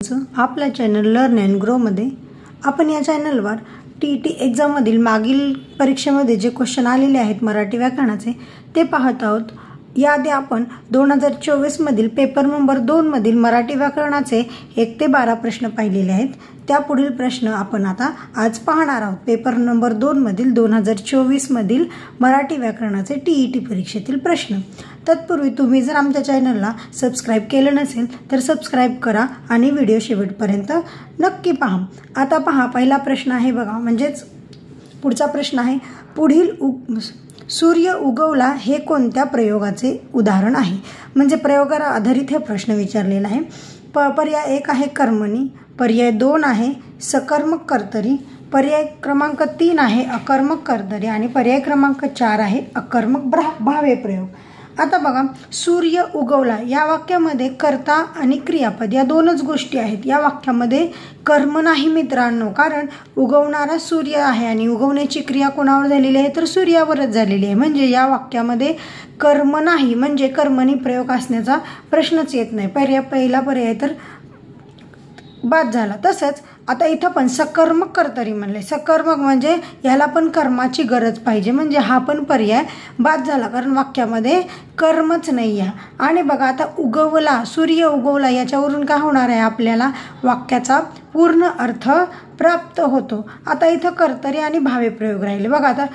तुमचं आपल्या channel learn and ग्रोमध्ये। आपण या चॅनलवर टीईटी एक्झाममधील मागील परीक्षेमध्ये जे क्वेश्चन आलेले आहेत मराठी व्याकरणाचे ते पाहत आहोत। याआधी आपण 2024 मधील पेपर नंबर 2 मधील मराठी व्याकरणाचे 1 ते 12 प्रश्न पाहिलेले आहेत। त्यापुढील प्रश्न आपण आता आज पाहणार आहोत। पेपर नंबर 2 मधील 2024 मधील मराठी व्याकरणाचे टीईटी परीक्षेतील प्रश्न। तत्पूर्वी तुम्ही जर आमच्या चॅनलला सबस्क्राइब केलं नसेल तर सबस्क्राइब करा आणि व्हिडिओ शेवटपर्यंत नक्की पहा। आता पहा, पहिला प्रश्न आहे बघा, म्हणजेच पुढचा प्रश्न आहे, पुढील सूर्य उगवला हे कोणत्या प्रयोगाचे उदाहरण आहे। म्हणजे प्रयोगावर आधारित हे प्रश्न विचारलेला आहे। पर्याय 1 आहे कर्मणी, पर्याय 2 आहे सकर्मक कर्तरी, पर्याय क्रमांक 3 आहे अकर्मक कर्तरी आणि पर्याय क्रमांक 4 आहे अकर्मक भावे प्रयोग। आता बघा, सूर्य उगवला या वाक्यामध्ये कर्ता आणि क्रियापद या दोनच गोष्टी आहेत। या वाक्यामध्ये कर्म नाही मित्रांनो, कारण उगवणारा सूर्य आहे आणि उगवण्याची क्रिया कोणावर झालेली आहे तर सूर्यावरच झालेली आहे। म्हणजे या वाक्यामध्ये कर्म नाही, म्हणजे कर्मणी प्रयोग असण्याचा प्रश्नच येत नाही। पहिला पर्याय तर बाद झाला। तसंच आता इथं पण सकर्मक कर्तरी म्हणले, सकर्मक म्हणजे याला पण कर्माची गरज पाहिजे, म्हणजे हा पण पर्याय बाद झाला कारण वाक्यामध्ये कर्मच नाही आहे। आणि बघा, आता उगवला, सूर्य उगवला याच्यावरून काय होणार आहे, आपल्याला वाक्याचा पूर्ण अर्थ प्राप्त होतो। आता इथं कर्तरी आणि भावे प्रयोग राहिले। बघा, आता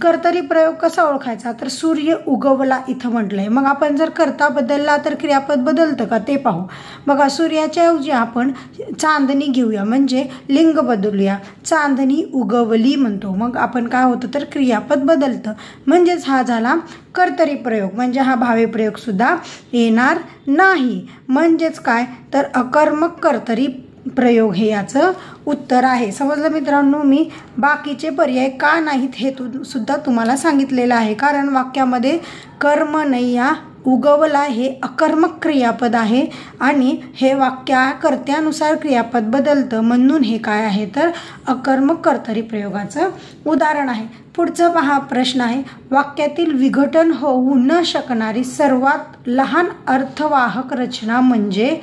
कर्तरी प्रयोग कसा ओळखायचा तर सूर्य उगवला इथं म्हटलंय, मग आपण जर कर्ता बदलला तर क्रियापद बदलतं का ते पाहू। बघा, सूर्याच्या ऐवजी आपण चांदणी घेऊया, म्हणजे लिंग बदलूया, चांदणी उगवली म्हणतो, मग आपण काय होतं तर क्रियापद बदलतं, म्हणजेच हा झाला कर्तरी प्रयोग, म्हणजे हा भावे प्रयोग सुद्धा येणार नाही। म्हणजेच काय तर अकर्मक कर्तरी प्रयोग हे याचं उत्तर आहे। समजलं मित्रांनो, मी बाकीचे पर्याय का नाहीत हे सुद्धा तुम्हाला सांगितलेलं आहे, कारण वाक्यामध्ये कर्म नाही, या उगवला हे अकर्मक क्रियापद आहे आणि हे वाक्याकर्त्यानुसार क्रियापद बदलतं, म्हणून हे काय आहे तर अकर्मक कर्तरी प्रयोगाचं उदाहरण आहे। पुढचा पहा प्रश्न आहे, वाक्यातील विघटन होऊ न शकणारी सर्वात लहान अर्थवाहक रचना म्हणजे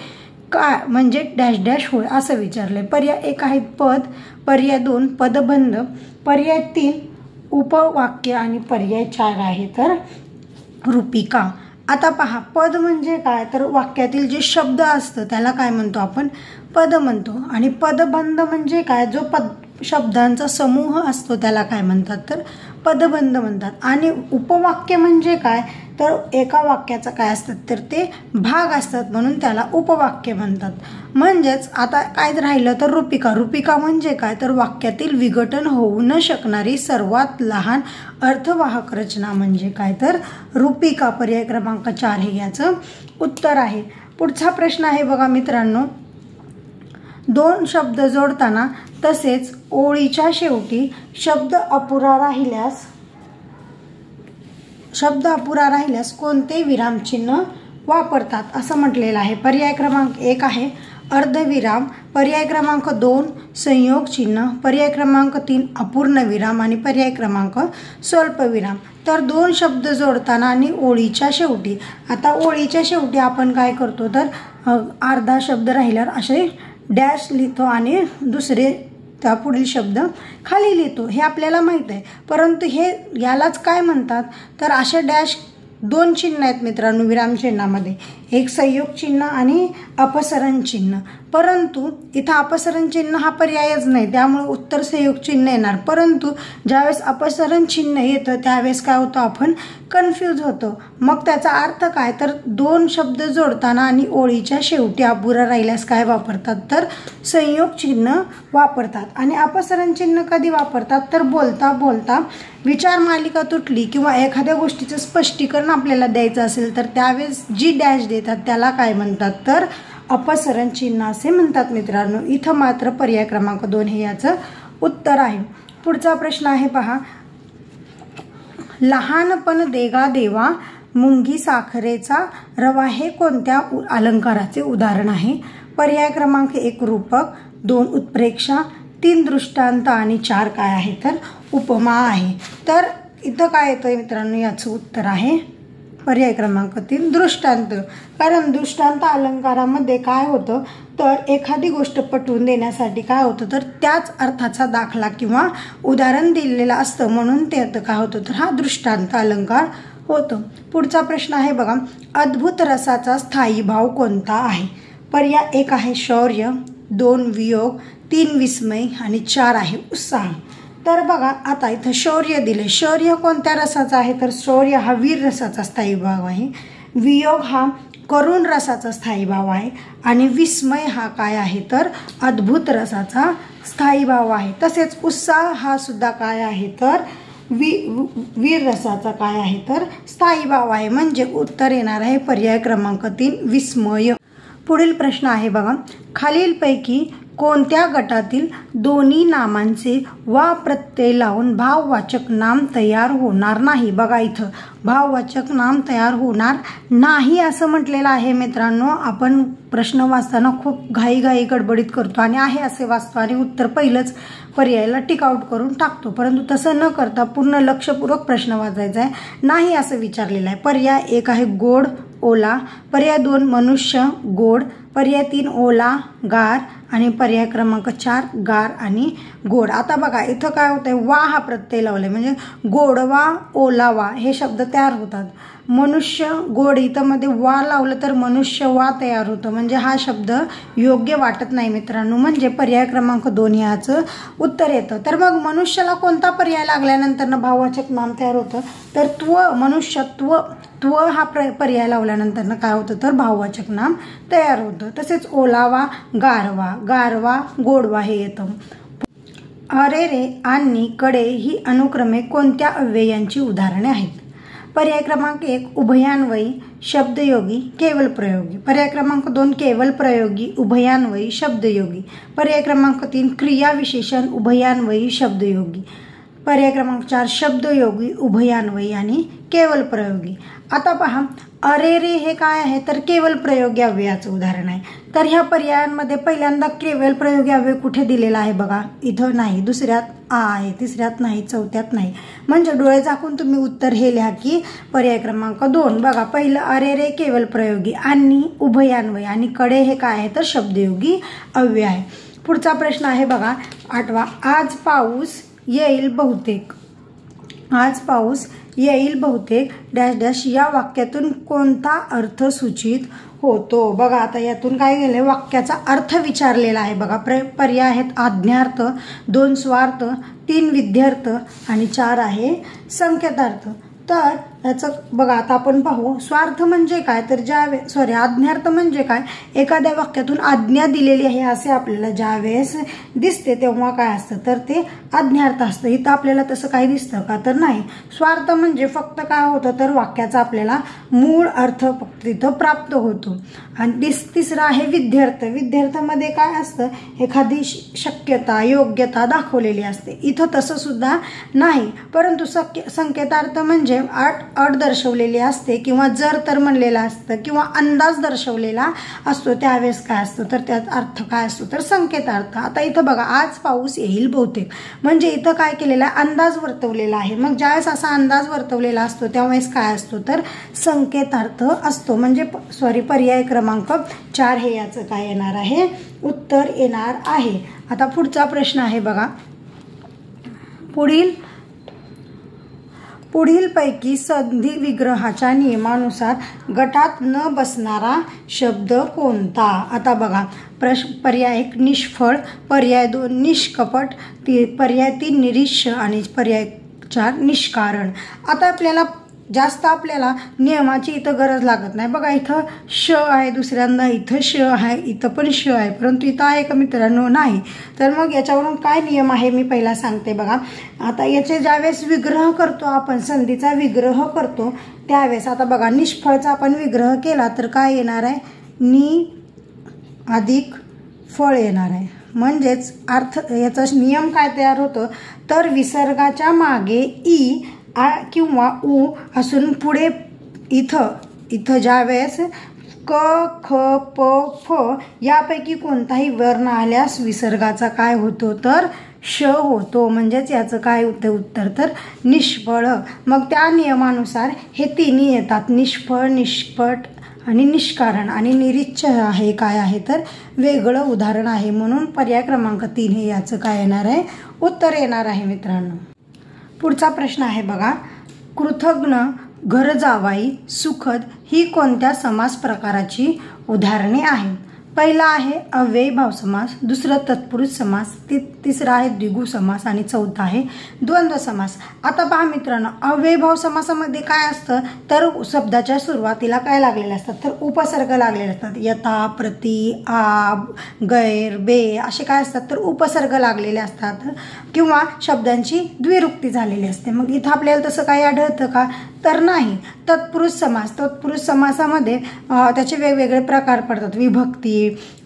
काय, म्हणजे डॅश डॅश होय असं विचारलंय। पर्याय 1 आहे पद, पर्याय 2 पदबंध, पर्याय 3 उपवाक्य आणि पर्याय 4 आहे तर रूपिका। आता पहा, पद म्हणजे काय तर वाक्यातील जे शब्द असतं त्याला काय म्हणतो आपण पद म्हणतो, आणि पदबंध म्हणजे काय, जो शब्दांचा समूह असतो त्याला काय म्हणतात तर पदबंध म्हणतात। आणि उपवाक्य म्हणजे काय तर एका वाक्याचा काय असतात तर ते भाग असतात, म्हणून त्याला उपवाक्य म्हणतात। म्हणजेच आता काय राहिलं तर रूपिका, रूपिका म्हणजे काय तर वाक्यातील विघटन होऊ न शकणारी सर्वात लहान अर्थवाहक रचना म्हणजे काय तर रूपिका। पर्याय क्रमांक 4 हे याचं उत्तर आहे। पुढचा प्रश्न आहे बघा मित्रांनो, 2 शब्द जोडताना तसेच ओळीच्या शेवटी शब्द अपुरा राहिल्यास कोणते विरामचिन्ह वापरतात असं म्हटलेलं आहे। पर्याय क्रमांक 1 आहे अर्धविराम, पर्याय क्रमांक 2 संयोग चिन्ह, पर्याय क्रमांक 3 अपूर्ण विराम आणि पर्याय क्रमांक स्वल्पविराम। तर 2 शब्द जोडताना आणि ओळीच्या शेवटी, आता ओळीच्या शेवटी आपण काय करतो तर अर्धा शब्द राहिल्यावर असे डॅश लिहितो आणि दुसरे त्या पुढील शब्द खाली लिहितो, हे आपल्याला माहीत आहे। परंतु हे यालाच काय म्हणतात तर असे डॅश 2 चिन्ह आहेत मित्रांनो विरामचिन्हामध्ये, एक संयोग चिन्ह आणि अपसरण चिन्ह। परंतु इथं अपसरण चिन्ह हा पर्यायच नाही, त्यामुळे उत्तर संयोग चिन्ह येणार। परंतु ज्यावेळेस अपसरण चिन्ह येतं त्यावेळेस काय होतं, आपण कन्फ्यूज होतो। मग त्याचा अर्थ काय तर 2 शब्द जोडताना आणि ओळीच्या शेवटी अपुरा राहिल्यास काय वापरतात तर संयोग चिन्ह वापरतात। आणि अपसरण चिन्ह कधी वापरतात तर बोलता बोलता विचार मालिका तुटली किंवा एखाद्या गोष्टीचं स्पष्टीकरण आपल्याला द्यायचं असेल तर त्यावेळेस जी डॅश देतात त्याला काय म्हणतात तर अपसरण चिन्ह असे म्हणतात मित्रांनो। इथं मात्र पर्याय क्रमांक 2 हे याचं उत्तर आहे। पुढचा प्रश्न आहे पहा, लहानपण देगा देवा मुंगी साखरेचा रवा हे कोणत्या अलंकाराचे उदाहरण आहे। पर्याय क्रमांक 1 रूपक, 2 उत्प्रेक्षा, 3 दृष्टांत आणि 4 काय आहे तर उपमा आहे। तर इथं काय येतं मित्रांनो याचं उत्तर आहे पर्याय क्रमांक 3 दृष्टांत. कारण दृष्टांत अलंकारामध्ये काय होतं तर एखादी गोष्ट पटवून देण्यासाठी काय होतं तर त्याच अर्थाचा दाखला किंवा उदाहरण दिलेलं असतं, म्हणून ते आता काय होतं तर हा दृष्टांत अलंकार होतं. पुढचा प्रश्न आहे बघा, अद्भुत रसाचा स्थायी भाव कोणता आहे? पर्याय 1 आहे शौर्य, 2 वियोग, 3 विस्मय आणि 4 आहे उत्साह. तर बघा आता इथं शौर्य दिले. शौर्य कोणत्या रसाचा आहे तर शौर्य हा वीर रसाचा स्थायी भाव आहे. वियोग हा करुण रसाचा स्थायी भाव आहे आणि विस्मय हा काय आहे तर अद्भुत रसाचा स्थायी भाव आहे. तसेच उत्साह हा सुद्धा काय आहे तर वीर रसाचा काय आहे तर स्थायी भाव आहे. म्हणजे उत्तर येणार आहे पर्याय क्रमांक 3 विस्मय. पुढील प्रश्न आहे बघा, खालीलपैकी कोणत्या गटातील दोन्ही नामांचे वा प्रत्यय लावून भाववाचक नाम तयार होणार नाही? बघा इथं भाववाचक नाम तयार होणार नाही असं म्हटलेलं आहे मित्रांनो. आपण प्रश्न वाचताना खूप घाई गडबडीत करतो आणि आहे असे वाचतो आणि उत्तर पहिलंच पर्यायाला टिक आउट करून टाकतो, परंतु तसं न करता पूर्ण लक्षपूर्वक प्रश्न वाचायचा आहे. नाही असं विचारलेलं आहे. पर्याय 1 आहे गोड ओला, पर्याय 2 मनुष्य गोड, पर्याय 3 ओला गार आणि पर्याय क्रमांक 4 गार आणि गोड. आता बघा इथं काय होतंय, वा हा प्रत्यय लावलाय म्हणजे गोडवा ओलावा हे शब्द तयार होतात. मनुष्य गोड इथं मध्ये वा लावलं तर मनुष्य वा तयार होतं, म्हणजे हा शब्द योग्य वाटत नाही मित्रांनो. म्हणजे पर्याय क्रमांक 2 ह्याचं उत्तर येतं. तर मग मनुष्याला कोणता पर्याय लागल्यानंतर भाववाचक नाम तयार होतं तर मनुष्यत्व हा पर्याय लावल्यानंतर काय होतं तर भाववाचक नाम तयार होतं. तसेच ओलावा गारवा गोडवा हे येतं. अरे रे आणि कडे ही अनुक्रमे कोणत्या अव्ययांची उदाहरणे आहेत? पर्याय क्रमांक 1 उभयान्वयी शब्दयोगी केवल प्रयोगी, पर्याय क्रमांक 2 केवल प्रयोगी उभयान्वयी शब्दयोगी, पर्याय क्रमांक 3 क्रियाविशेषण उभयान्वयी शब्दयोगी, पर्याय क्रमांक 4 शब्दयोगी उभयान्वयी आणि केवल प्रयोगी. आता पहा अरे रे हे काय आहे तर केवल प्रयोगी अव्ययाचं उदाहरण आहे. तर ह्या पर्यायांमध्ये पहिल्यांदा केवल प्रयोगी अव्यय कुठे दिलेला आहे बघा, इथं नाही, दुसऱ्यात आहे, तिसऱ्यात नाही, चौथ्यात नाही. म्हणजे डोळे झाकून तुम्ही उत्तर हे लिहा की पर्याय क्रमांक 2. बघा पहिलं अरे रे केवल प्रयोगी आणि उभयान्वयी आणि कडे हे काय आहे तर शब्दयोगी अव्यय आहे. पुढचा प्रश्न आहे बघा 8वा, आज पाऊस येईल बहुतेक. आज पाऊस येईल बहुतेक डॅश डॅश या वाक्यातून कोणता अर्थ सूचित होतो? बघा आता यातून काय गेले, वाक्याचा अर्थ विचारलेला आहे. बघा पर्याय आहेत आज्ञार्थ, 2 स्वार्थ, 3 विध्यर्थ आणि 4 आहे संकेतार्थ. तर याचं बघा आता आपण पाहू. स्वार्थ म्हणजे काय तर आज्ञार्थ म्हणजे काय, एखाद्या वाक्यातून आज्ञा दिलेली आहे असे आपल्याला ज्यावेळेस दिसते तेव्हा काय असतं तर ते आज्ञार्थ असतं. इथं आपल्याला तसं काही दिसतं का तर नाही. स्वार्थ म्हणजे फक्त काय होतं तर वाक्याचा आपल्याला मूळ अर्थ फक्त तिथं प्राप्त होतो. आणि तिसरं आहे विध्यर्थ. विध्यर्थामध्ये काय असतं, एखादी शक्यता योग्यता दाखवलेली असते. इथं तसं सुद्धा नाही, परंतु संकेतार्थ म्हणजे अट दर्शवलेली असते किंवा जर तर म्हणलेला असतं किंवा अंदाज दर्शवलेला असतो, त्यावेळेस काय असतो तर त्यात अर्थ काय असतो तर संकेतार्थ. आता इथं बघा आज पाऊस येईल बहुतेक म्हणजे इथं काय केलेला आहे अंदाज वर्तवलेला आहे. मग ज्यावेळेस असा अंदाज वर्तवलेला असतो त्यावेळेस काय असतो तर संकेतार्थ असतो. म्हणजे पर्याय क्रमांक 4 हे याचं काय येणार आहे उत्तर येणार आहे. आता पुढचा प्रश्न आहे बघा, पुढीलपैकी संधी विग्रहाच्या नियमानुसार गटात न बसणारा शब्द कोणता? आता बघा पर्याय 1 निष्फळ, पर्याय 2 निष्कपट, पर्याय 3 निरीक्ष आणि पर्याय 4 निष्कारण. आता आपल्याला नियमाची इथं गरज लागत नाही. बघा इथं श आहे, दुसऱ्यांदा इथं श आहे, इथं पण श आहे, परंतु इथं आहे का मित्रांनो नाही. तर मग याच्यावरून काय नियम आहे मी पहिला सांगते बघा. आता याचे ज्यावेळेस विग्रह करतो आपण, संधीचा विग्रह करतो त्यावेळेस आता बघा निष्फळचा आपण विग्रह केला तर काय येणार आहे नि अधिक फळ येणार आहे. म्हणजेच अर्थ याचा नियम काय तयार होतो तर विसर्गाच्या मागे ई किंवा उ असून पुढे इथं ज्यावेळेस क, ख, प, फ यापैकी कोणताही वर्ण आल्यास विसर्गाचा काय होतो तर श होतो. म्हणजेच याचं काय उत्तर तर निष्फळ. मग त्या नियमानुसार हे तिन्ही येतात, निष्फळ, निष्पट आणि निष्कारण. आणि निरीच्छ आहे काय आहे तर वेगळं उदाहरण आहे. म्हणून पर्याय क्रमांक 3 हे याचं काय येणार आहे उत्तर येणार आहे मित्रांनो. पुढचा प्रश्न आहे बघा, कृतघ्न, घर जावाई, सुखद ही कोणत्या समास प्रकाराची उदाहरणे आहेत. पहिला आहे अव्ययी भाव समास, दुसरा तत्पुरुष समास, तिसरा आहे द्विगु समास आणि चौथा आहे द्वंद्व समास. आता पहा मित्रांनो, अव्ययी भाव समासामध्ये काय असतं तर शब्दाच्या सुरुवातीला काय लागलेले असतात तर उपसर्ग लागलेले असतात. यथा, प्रति, आब, गैर, बे असे काय असतात तर उपसर्ग लागलेले असतात किंवा शब्दांची द्विरुक्ती झालेली असते. मग इथं आपल्याला तसं काही आढळतं का तर नाही. तत्पुरुष समास, तत्पुरुष समासामध्ये त्याचे वेगवेगळे प्रकार पडतात, विभक्ती,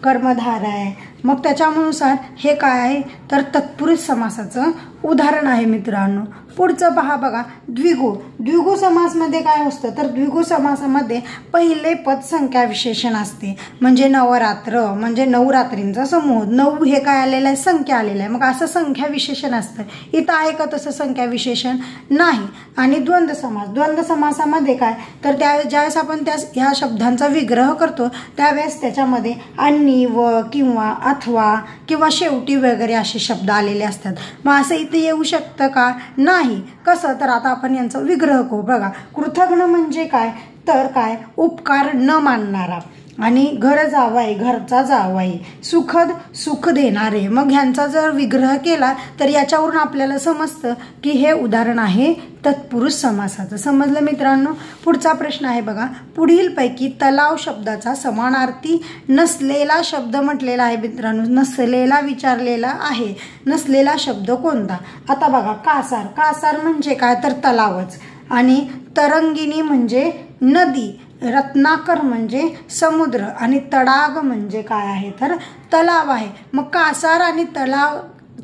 कर्मधारय. मग त्याच्यानुसार हे काय आहे तर तत्पुरुष समासाचं उदाहरण आहे मित्रांनो. पुढचं पहा बघा, द्विगु. द्विगु समासमध्ये काय असतं तर द्विगु समासामध्ये पहिले पद संख्या विशेषण असते. म्हणजे नवरात्र म्हणजे 9 रात्रींचा समूह. 9 हे काय आलेलं आहे संख्या आलेलं आहे. मग असं संख्या विशेषण असतं. इथं आहे का तसं संख्या विशेषण नाही. आणि द्वंद्व समास, द्वंद्व समासामध्ये काय तर ज्यावेळेस आपण ह्या शब्दांचा विग्रह करतो त्यावेळेस त्याच्यामध्ये आणि, व, किंवा, अथवा किंवा शेवटी वगैरे असे शब्द आलेले असतात. मग असं इथे येऊ शकतं का नाही. कसं तर आता आपण यांचा विग्रह करू बघा. कृतघ्न म्हणजे काय तर काय उपकार न मानणारा, आणि घर जावाई घरचा जावाई, सुखद सुख देणारे. मग ह्यांचा जर विग्रह केला तर याच्यावरून आपल्याला समजतं की हे उदाहरण आहे तत्पुरुष समासाचं. समजलं मित्रांनो. पुढचा प्रश्न आहे बघा, पुढीलपैकी तलाव शब्दाचा समानार्थी नसलेला शब्द म्हटलेला आहे मित्रांनो. नसलेला विचारलेला आहे. नसलेला शब्द कोणता. आता बघा, कासार. कासार म्हणजे काय तर तलावच. आणि तरंगिणी म्हणजे नदी, रत्नाकर म्हणजे समुद्र आणि तडाग म्हणजे काय आहे तर तलाव आहे. मग कासार आणि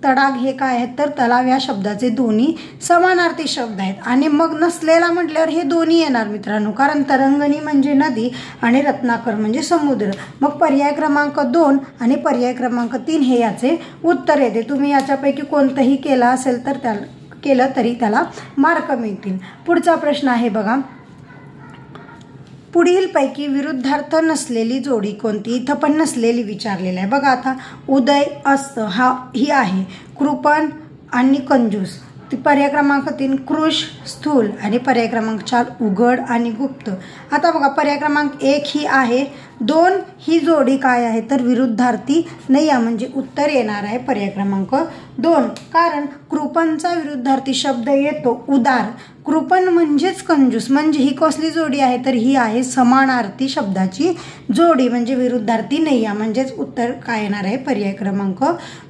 तडाग हे काय आहेत तर तलाव या शब्दाचे दोन्ही समानार्थी शब्द आहेत. आणि मग नसलेला म्हटल्यावर हे दोन्ही येणार मित्रांनो, कारण तरंगणी म्हणजे नदी आणि रत्नाकर म्हणजे समुद्र. मग पर्याय क्रमांक 2 आणि पर्याय क्रमांक 3 हे याचे उत्तर येते. तुम्ही याच्यापैकी कोणतंही केलं असेल तर केलं तरी त्याला मार्क मिळतील. पुढचा प्रश्न आहे बघा, पुढीलपैकी विरुद्धार्थ नसलेली जोडी कोणती. इथं पण नसलेली विचारलेली आहे बघा. आता उदय, अस्त ही आहे. कृपण आणि कंजूस. पर्याय क्रमांक 3 कृश, स्थूल. आणि पर्याय क्रमांक 4 उघड आणि गुप्त. आता बघा, पर्याय क्रमांक 1 ही आहे. 2 ही जोडी काय आहे तर विरुद्धार्थी नाही आहे. म्हणजे उत्तर येणार आहे पर्याय क्रमांक 2. कारण कृपणचा विरुद्धार्थी शब्द येतो उदार. कृपण म्हणजेच कंजूस. म्हणजे ही कसली जोडी आहे तर ही आहे समानार्थी शब्दाची जोडी. म्हणजे विरुद्धार्थी नाही आहे. म्हणजेच उत्तर काय येणार आहे पर्याय क्रमांक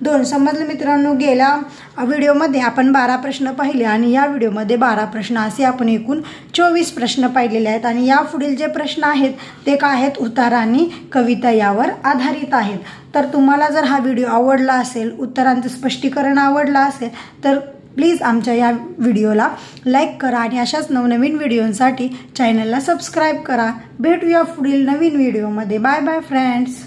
2. समजलं मित्रांनो. गेल्या व्हिडिओमध्ये आपण 12 प्रश्न पाहिले आणि या व्हिडिओमध्ये 12 प्रश्न असे आपण एकूण 24 प्रश्न पाहिलेले आहेत. आणि या पुढील जे प्रश्न आहेत ते काय आहेत उतारा आणि कविता यावर आधारित आहेत. तर तुम्हाला जर हा व्हिडिओ आवडला असेल, उत्तरांचं स्पष्टीकरण आवडलं असेल तर प्लीज आमच्या या व्हिडिओला लाईक करा आणि अशाच नवनवीन व्हिडिओंसाठी चॅनलला सबस्क्राईब करा. भेटूया पुढील नवीन व्हिडिओमध्ये. Bye bye friends.